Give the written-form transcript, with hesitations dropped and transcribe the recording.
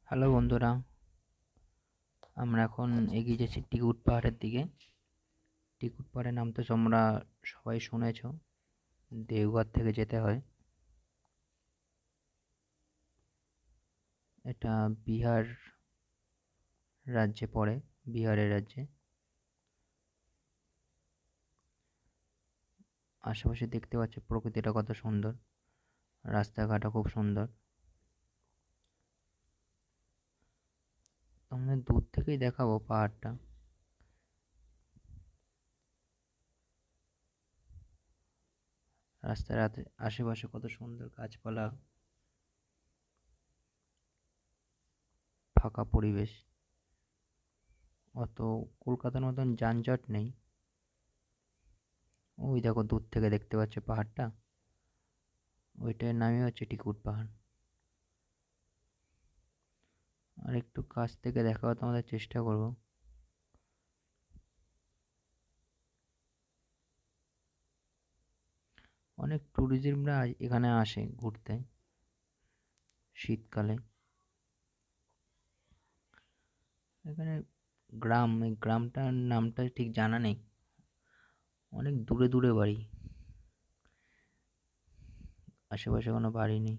Hello বন্ধুরা, আমরা এখন এগিয়ে যাচ্ছি টিকুট পাহাড়ের দিকে। টিকুট পাহাড়ের নাম তো তোমরা সবাই শুনেছ। দেওঘর থেকে যেতে হয়। এটা বিহার রাজ্যে পড়ে, বিহারের রাজ্যে। আশেপাশে দেখতে পাচ্ছ প্রকৃতিটা কত সুন্দর, রাস্তাঘাটও খুব সুন্দর। তোমাদের দূর থেকেই দেখাবো পাহাড়টা। রাস্তার আশেপাশে কত সুন্দর গাছপালা, ফাঁকা পরিবেশ। অত কলকাতার মতন যানজট নেই। ওই দেখো দূর থেকে দেখতে পাচ্ছ পাহাড়টা, ওইটার নামই হচ্ছে টিকুট পাহাড়। আর একটু কাছ থেকে দেখাবার তোমাদের চেষ্টা করব। অনেক ট্যুরিজমরা এখানে আসে ঘুরতে শীতকালে। এখানে এই গ্রামটার নামটা ঠিক জানা নেই। অনেক দূরে দূরে বাড়ি, আশেপাশে কোনো বাড়ি নেই।